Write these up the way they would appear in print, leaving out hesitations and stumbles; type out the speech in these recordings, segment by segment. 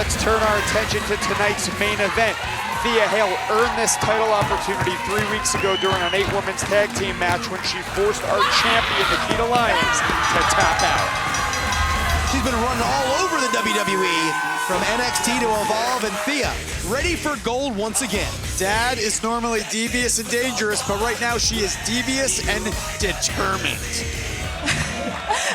let's turn our attention to tonight's main event. Thea Hale earned this title opportunity 3 weeks ago during an 8-women's tag team match when she forced our champion, Nikkita Lyons, to tap out. She's been running all over the WWE, from NXT to Evolve, and Thea ready for gold once again. Dad is normally devious and dangerous, but right now she is devious and determined.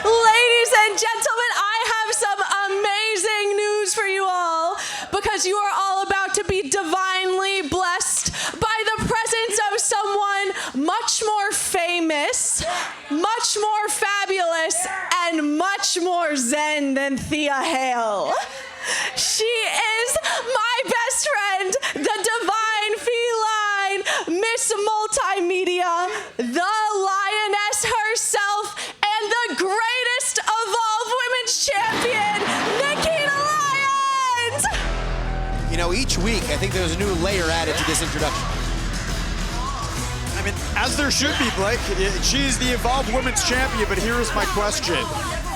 Ladies and gentlemen, I have some amazing news for you all, because you are all about to be divinely blessed by the presence of someone much more famous, much more fabulous, and much more zen than Thea Hale. She is my best friend, the divine feline, Miss Multimedia, the lioness herself, and the greatest Evolve Women's Champion, Nikkita Lyons! You know, each week, I think there's a new layer added to this introduction. I mean, as there should be, Blake. She's the Evolve Women's Champion, but here is my question.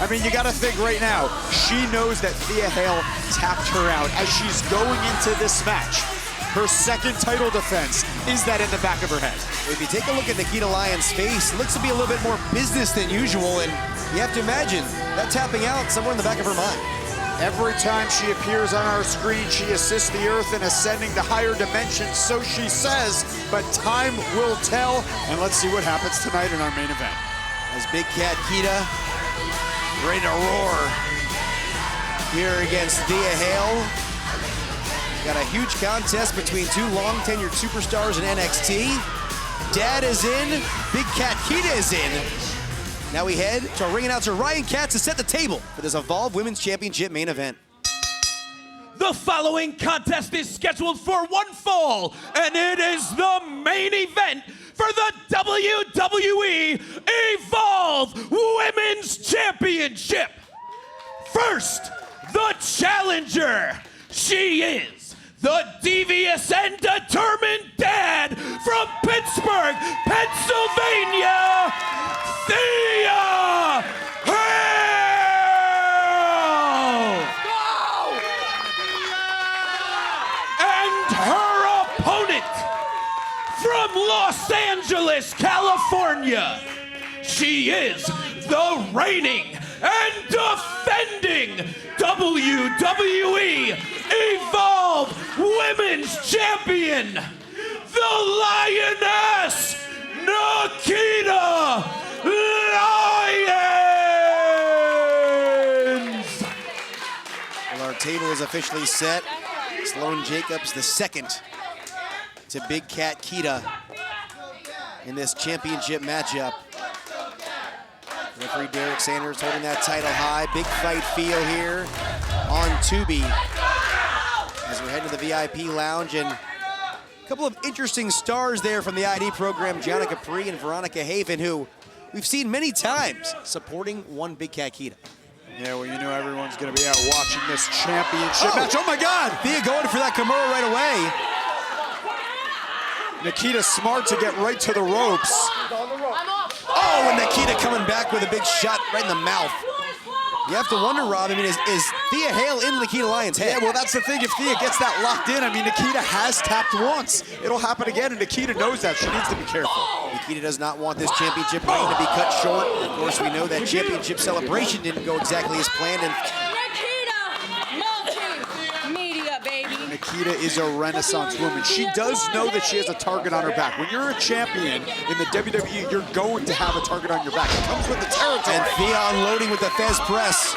I mean, you gotta think right now, she knows that Thea Hale tapped her out as she's going into this match. Her second title defense, is that in the back of her head? If you take a look at Nikkita Lyons' face, it looks to be a little bit more business than usual, and you have to imagine that tapping out somewhere in the back of her mind. Every time she appears on our screen, she assists the Earth in ascending to higher dimensions, so she says, but time will tell, and let's see what happens tonight in our main event. As Big Cat Kita ready to roar here against Thea Hale. Got a huge contest between two long-tenured superstars in NXT. Dad is in, Big Cat Kita is in. Now we head to our ring announcer Ryan Katz to set the table for this Evolve Women's Championship main event. The following contest is scheduled for one fall, and it is the main event for the WWE Evolve Women's Championship. First, the challenger. She is the devious and determined dad from Pittsburgh, Pennsylvania, Thea Hale! And her opponent from Los Angeles, California, she is the reigning and defending WWE Evolve Women's Champion, the Lioness, Nikkita Lyons! Well, our table is officially set. Sloane Jacobs the second to Big Cat Kita in this championship matchup. Referee Derek Sanders holding that title high. Big fight feel here on Tubi as we head to the VIP lounge, and a couple of interesting stars there from the ID program, Gianna Capri and Veronica Haven, who we've seen many times supporting one Big Cat Kita. Yeah, well, you know everyone's gonna be out watching this championship match. Oh my God! Thea going for that Kimura right away. Nikkita smart to get right to the ropes. Oh, and Nikkita coming back with a big shot right in the mouth. You have to wonder, Rob, I mean, is Thea Hale in Nikkita Lyons' head? Yeah, well, that's the thing. If Thea gets that locked in, I mean, Nikkita has tapped once. It'll happen again, and Nikkita knows that. She needs to be careful. Nikkita does not want this championship reign to be cut short. Of course, we know that championship celebration didn't go exactly as planned. And Multimedia, baby. Nikkita is a renaissance woman. She does know that she has a target on her back. When you're a champion in the WWE, you're going to have a target on your back. It comes with the territory. And Thea unloading with the Fez press.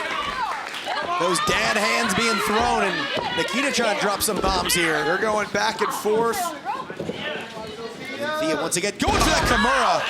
Those dad hands being thrown, and Nikkita trying to drop some bombs here. They're going back and forth. And Thea once again going for that Kimura.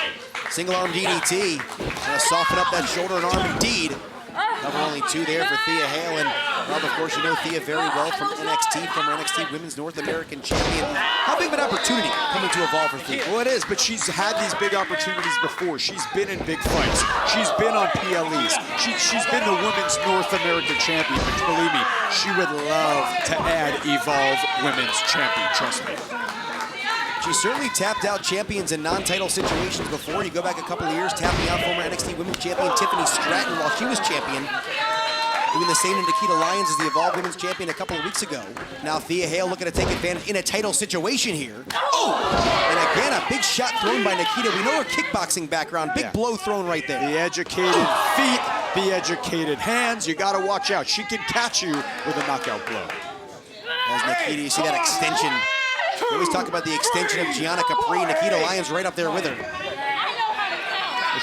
Single arm DDT. Gonna soften up that shoulder and arm indeed. Cover only two there for Thea Hale. And Rob, of course, you know Thea very well from NXT, former NXT Women's North American Champion. How big of an opportunity coming to Evolve for Thea? Well, it is, but she's had these big opportunities before. She's been in big fights. She's been on PLEs. She's been the Women's North American Champion, but believe me, she would love to add Evolve Women's Champion, trust me. She certainly tapped out champions in non-title situations before. You go back a couple of years, tapping out former NXT Women's Champion Tiffany Stratton while she was champion. doing the same to Nikita Lyons as the Evolve Women's Champion a couple of weeks ago. Now Thea Hale looking to take advantage in a title situation here. Oh! And again, a big shot thrown by Nikita. We know her kickboxing background. Big blow thrown right there. The educated feet, the educated hands. You got to watch out. She can catch you with a knockout blow. As Nikita, you see that extension. We always talk about the extension of Gianna Capri. Nikita Lyons right up there with her.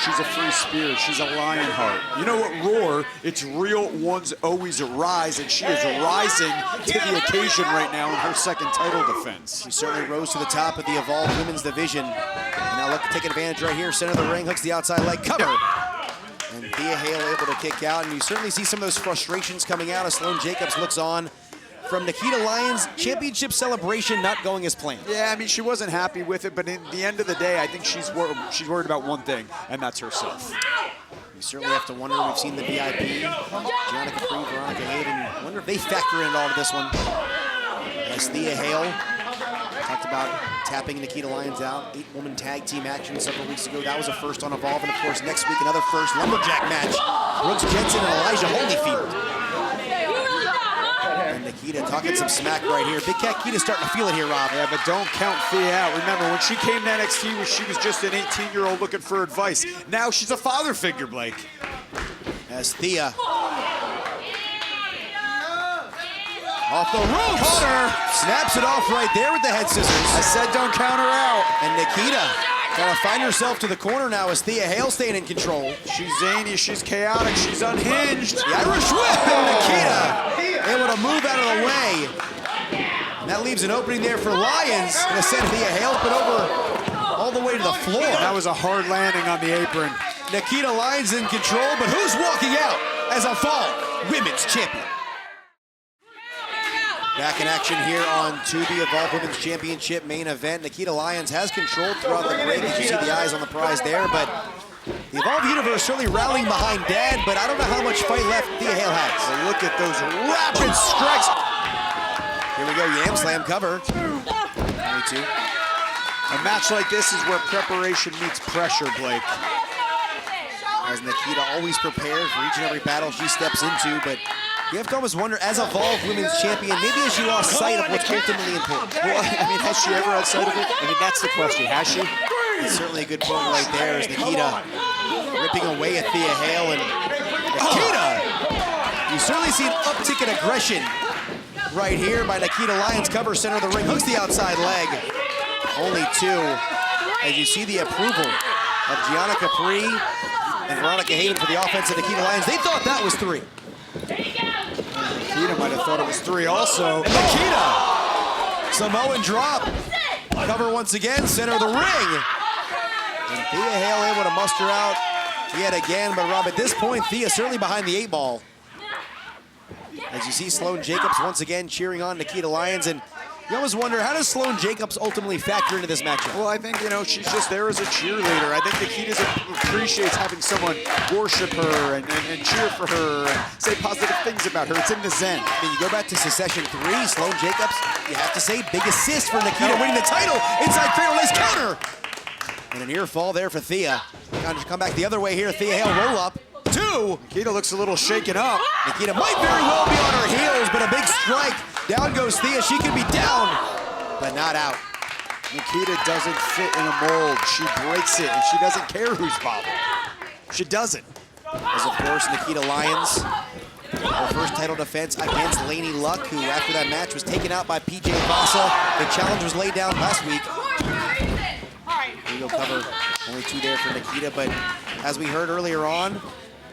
She's a free spirit. She's a lion heart. You know what, Roar? It's real ones always rise, and she is rising to the occasion right now in her second title defense. She certainly rose to the top of the Evolve Women's Division. And now look to take advantage right here. Center of the ring, hooks the outside leg, cover. And Thea Hale able to kick out, and you certainly see some of those frustrations coming out as Sloane Jacobs looks on from Nikita Lyons' championship celebration not going as planned. Yeah, I mean, she wasn't happy with it, but in the end of the day, I think she's worried about one thing, and that's herself. You certainly have to wonder. We've seen the VIP, Gianna Capri, Veronica Hayden. I wonder if they factor in at all to this one. As Thea Hale talked about tapping Nikita Lyons out, 8-woman tag team action several weeks ago. That was a first on Evolve, and of course next week another first lumberjack match. Brooks Jensen and Elijah Holyfield. And Nikita talking some smack right here. Big Cat Kita's starting to feel it here, Rob. Yeah, but don't count Thea out. Remember, when she came to NXT, she was just an 18-year-old looking for advice. Now she's a father figure, Blake. As Thea off the ropes. Caught her. Snaps it off right there with the head scissors. I said don't count her out. And Nikita trying to find herself to the corner now as Thea Hale staying in control. She's zany, she's chaotic, she's unhinged. The Irish whip, and Nikita able to move out of the way. And that leaves an opening there for Lyons. Gonna send Thea Hale up and over all the way to the floor. That was a hard landing on the apron. Nikita Lyons in control, but who's walking out as a Evolve Women's Champion? Back in action here on Tubi, Evolve Women's Championship main event. Nikita Lyons has control throughout the break. You see the eyes on the prize there, but the Evolve Universe certainly rallying behind Dad, but I don't know how much fight left Thea Hale has. So look at those rapid strikes. Here we go, Yam Slam cover. 22. A match like this is where preparation meets pressure, Blake. As Nikita always prepared for each and every battle she steps into, but you have to almost wonder, as Evolve Women's Champion, maybe has she lost sight of what's ultimately important? Well, I mean, has she ever had sight of it? I mean, that's the question. Has she? It's certainly a good point right there as Nikita ripping away at Thea Hale. And Nikita, you certainly see an uptick in aggression right here by Nikita Lyons. Cover center of the ring, hooks the outside leg. Only 2. As you see the approval of Gianna Capri and Veronica Hayden for the offense of Nikita Lyons. They thought that was 3. Nikita might have thought it was 3 also. And Nikita, Samoan drop. Cover once again, center of the ring. And Thea Hale able to muster out yet again, but Rob, at this point, Thea certainly behind the 8 ball. As you see Sloane Jacobs once again cheering on Nikita Lyons, and you always wonder, how does Sloane Jacobs ultimately factor into this matchup? Well, I think, you know, she's just there as a cheerleader. I think Nikita appreciates having someone worship her and cheer for her and say positive things about her. It's in the zen. I mean, you go back to Secession 3, Sloane Jacobs, you have to say, big assist for Nikita winning the title. Inside cradle, nice counter. And a near fall there for Thea. Trying to come back the other way here, Thea Hale roll up. 2. Nikita looks a little shaken up. Nikita might very well be on her heels, but a big strike. Down goes Thea. She could be down, but not out. Nikita doesn't fit in a mold. She breaks it, and she doesn't care who's bothered. She doesn't. As, of course, Nikita Lyons, her first title defense against Lainey Luck, who, after that match, was taken out by PJ Vasa. The challenge was laid down last week. We'll cover only 2 there for Nikita, but as we heard earlier on,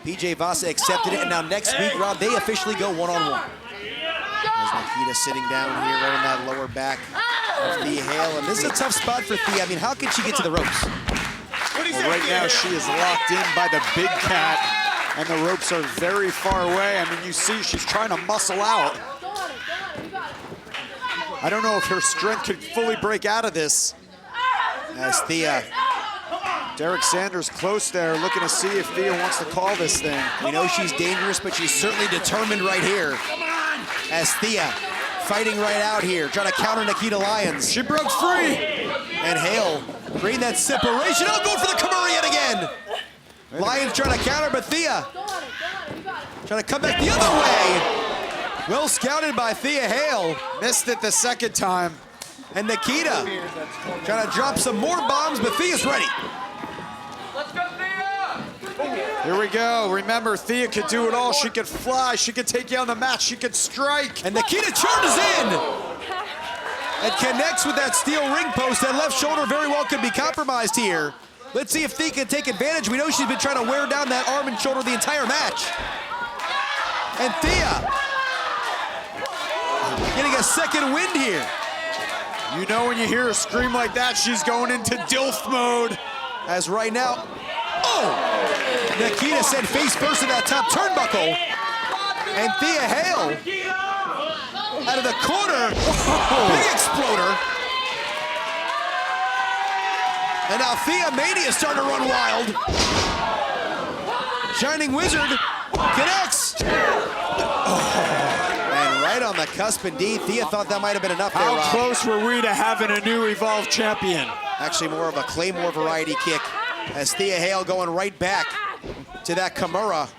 PJ Vasa accepted it, and now next week, Rob, they officially go one-on-one. As Nikita sitting down here right on that lower back of Thea Hale, and this is a tough spot for Thea. I mean, how can she get to the ropes? Well, right now she is locked in by the Big Cat, and the ropes are very far away. I mean, you see she's trying to muscle out. I don't know if her strength could fully break out of this. As Thea, Derek Sanders close there, looking to see if Thea wants to call this thing. we know she's dangerous, but she's certainly determined right here. As Thea fighting right out here, trying to counter Nikita Lyons. She broke free. And Hale creating that separation. Oh, going for the Kimura yet again. Lyons trying to counter, but Thea Trying to come back the other way. Well scouted by Thea Hale. Missed it the second time. And Nikita trying to drop some more bombs, but Thea's ready. Here we go. Remember, Thea could do it all. She could fly. She could take you on the mat. She could strike. And Nikita charges in and connects with that steel ring post. That left shoulder very well could be compromised here. Let's see if Thea can take advantage. We know she's been trying to wear down that arm and shoulder the entire match. And Thea getting a second wind here. You know when you hear her scream like that, she's going into DILF mode. As right now, oh! Nikita sent face first in that top turnbuckle. And Thea Hale out of the corner. Big exploder. And now Thea Mania is starting to run wild. Shining Wizard connects. And right on the cusp indeed. Thea thought that might have been enough there, How Rob. close were we to having a new Evolve champion? Actually more of a Claymore variety kick as Thea Hale going right back to that Kimura.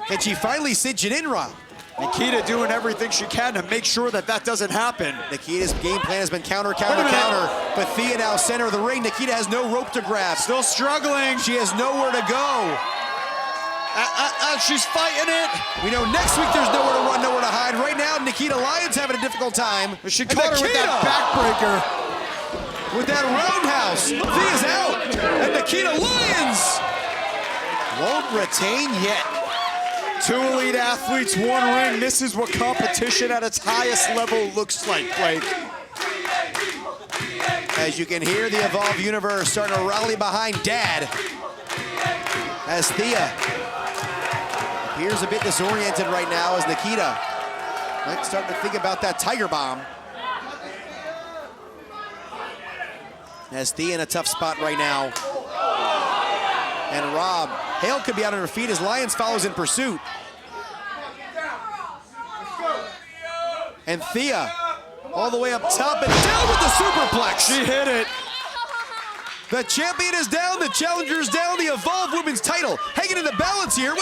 Can she finally cinch it in, Rob? Nikita doing everything she can to make sure that that doesn't happen. Nikita's game plan has been counter, Wait a counter, minute. counter. But Thea now center of the ring. Nikita has no rope to grab. Still struggling. She has nowhere to go. She's fighting it. We know next week there's nowhere to run, nowhere to hide. Right now, Nikita Lyons having a difficult time. She And caught her with that Nikita backbreaker. with that roundhouse. Thea's out. And Nikita Lyons won't retain yet. Two elite athletes, one ring. This is what competition at its highest level looks like, Blake. As you can hear the Evolve Universe starting to rally behind Dad. As Thea appears a bit disoriented right now as Nikita might start to think about that Tiger Bomb. As Thea in a tough spot right now. And Rob, Hale could be out on her feet as Lyons follows in pursuit. And Thea all the way up top and down with the superplex. She hit it. The champion is down, the challenger is down, the Evolve Women's title hanging in the balance here.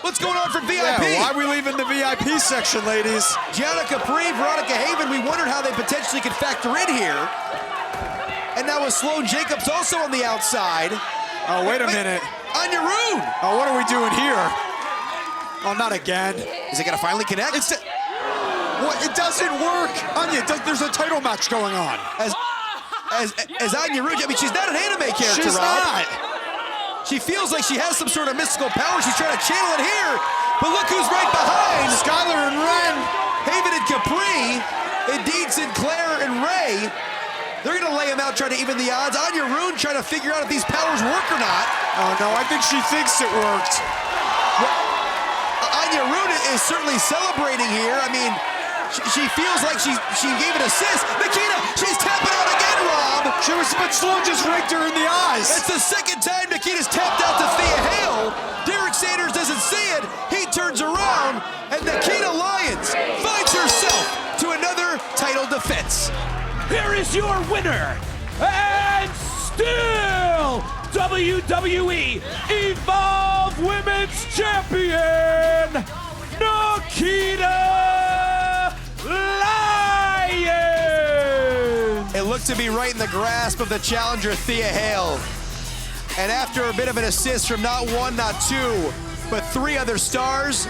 What's going on from VIP? Yeah, why are we leaving the VIP section, ladies? Gianna Capri, Veronica Haven, we wondered how they potentially could factor in here. And now with Sloane Jacobs also on the outside. Oh, wait a minute. Anya Rune. Oh, what are we doing here? Oh, not again. Is it gonna finally connect? What? It doesn't work. Anya, there's a title match going on. As Anya Rune, I mean, she's not an anime character, She's Rob. not. She feels like she has some sort of mystical power. She's trying to channel it here. But look who's right behind. Skylar and Ren. Haven and Capri. Indeed, Sinclair and Ray. They're gonna lay him out, trying to even the odds. Anya Rune trying to figure out if these powers work or not. Oh, no, I think she thinks it worked. Anya Rune is certainly celebrating here. I mean, she feels like she gave an assist. Nikita, she's tapping out again, Rob. But Sloan just raked her in the eyes. It's the second time Nikita's tapped out to Thea Hale. Derek Sanders doesn't see it. He turns around, and Nikita Lyons finds herself to another title defense. Here is your winner, and still WWE Evolve Women's Champion, Nikita Lyons! It looked to be right in the grasp of the challenger, Thea Hale. And after a bit of an assist from not one, not two, but three other stars,